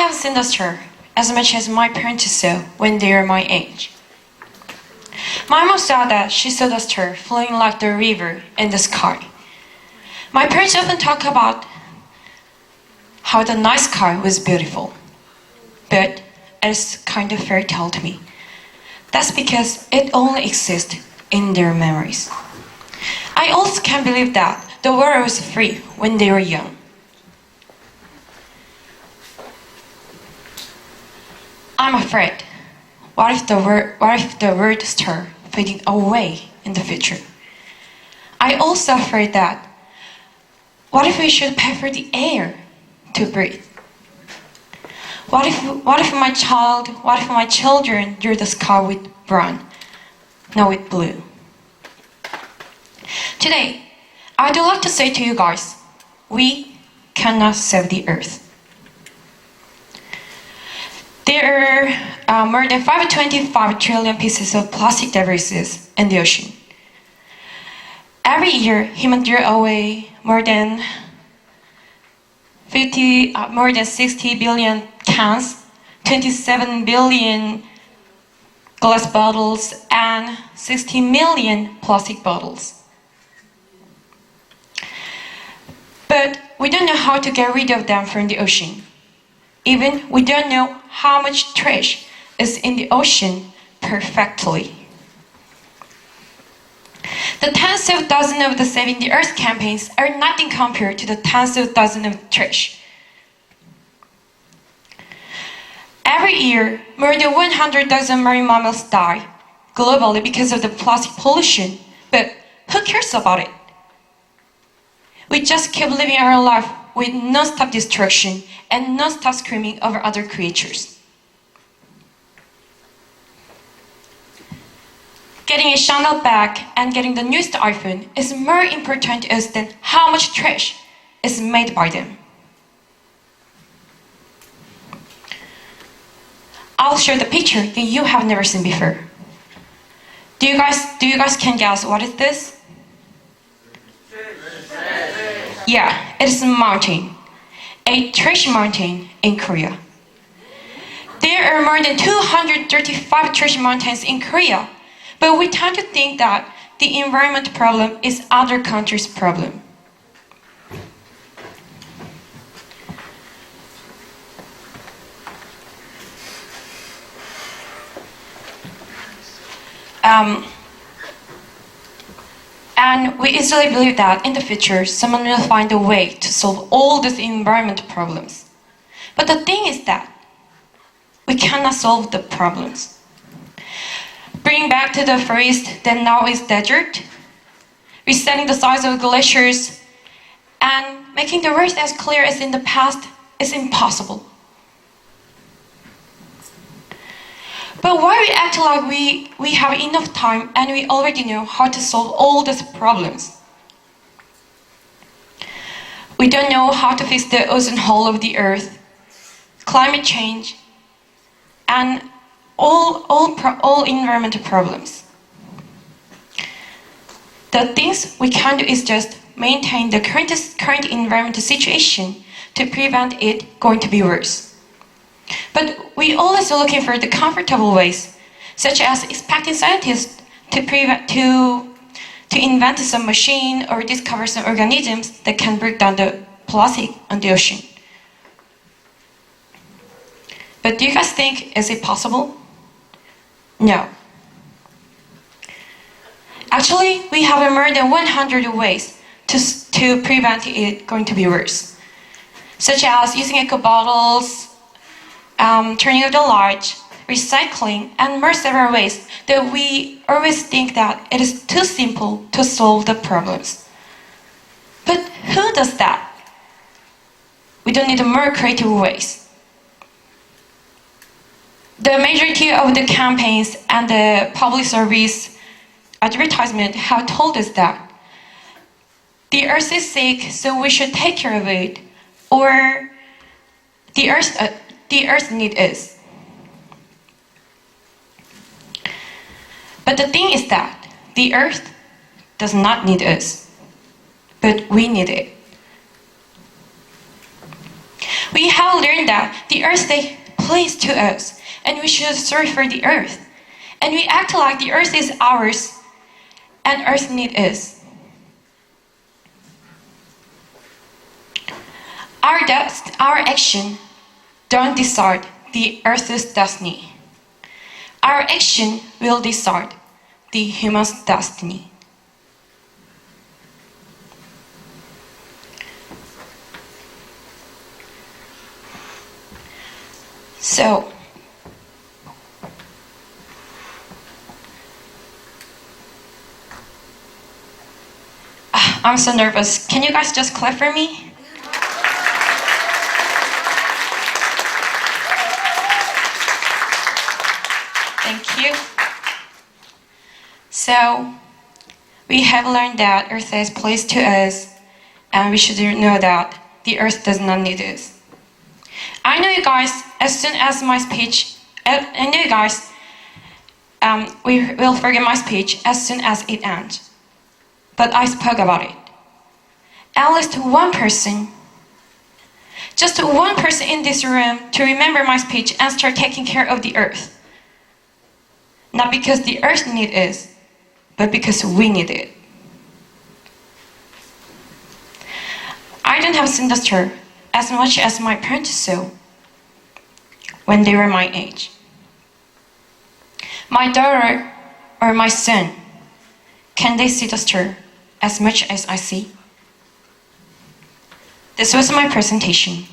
have seen the star as much as my parents saw when they were my age. My mom said that she saw the star flowing like the river in the sky. My parents often talk about how the night sky was beautiful, but it's kind of fairy tale to me. That's because it only exists in their memories. I also can't believe that the world was free when they were young. I'm afraid. What if the word star fading away in the future? I also afraid that what if we should pay for the air to breathe? What if my children drew the sky with brown, not with blue? Today, I'd like to say to you guys, we cannot save the earth. There are more than 525 trillion pieces of plastic debris in the ocean. Every year, humans throw away more than 60 billion cans, 27 billion glass bottles, and 60 million plastic bottles. But we don't know how to get rid of them from the ocean. Even we don't know how much trash is in the ocean perfectly. The tens of thousands of the Saving the Earth campaigns are nothing compared to the tens of thousands of trash. Every year, more than 100,000 marine mammals die globally because of the plastic pollution, but who cares about it? We just keep living our life with non-stop destruction and non-stop screaming over other creatures. Getting a Chanel bag and getting the newest iPhone is more important to us than how much trash is made by them. I'll show the picture that you have never seen before. Do you guys can guess what is this? Yeah, it is a mountain. A trash mountain in Korea. There are more than 235 trash mountains in Korea, but we tend to think that the environment problem is other countries' problem. And we easily believe that in the future, someone will find a way to solve all these environmental problems. But the thing is that we cannot solve the problems. Bring back to the forest that now is desert, resetting the size of glaciers, and making the world as clear as in the past is impossible. But why we act like we have enough time and we already know how to solve all these problems? We don't know how to fix the ozone hole of the earth, climate change, and all environmental problems. The things we can do is just maintain the current environmental situation to prevent it going to be worse. But we always are looking for the comfortable ways, such as expecting scientists to invent some machine or discover some organisms that can break down the plastic on the ocean. But do you guys think, is it possible? No. Actually, we have more than 100 ways to prevent it going to be worse, such as using eco bottles, turning off the light, recycling, and more several ways that we always think that it is too simple to solve the problems. But who does that? We don't need more creative ways. The majority of the campaigns and the public service advertisement have told us that the earth is sick, so we should take care of it, or the earth needs us. But the thing is that the earth does not need us, but we need it. We have have learned that the earth is placed to us, and we should serve for the earth. And we act like the earth is ours, and earth needs us. Our action don't decide the earth's destiny. Our action will decide the human's destiny. So, I'm so nervous. Can you guys just clap for me? Thank you. So, we have learned that Earth is placed to us, and we should know that the Earth does not need us. I know you guys, as soon as my speech, I know you guys, we will forget my speech as soon as it ends. But I spoke about it. At least one person, just one person in this room to remember my speech and start taking care of the earth. Not because the earth needs us, but because we need it. I don't have seen the star as much as my parents saw when they were my age. My daughter or my son, can they see the star as much as I see? This was my presentation.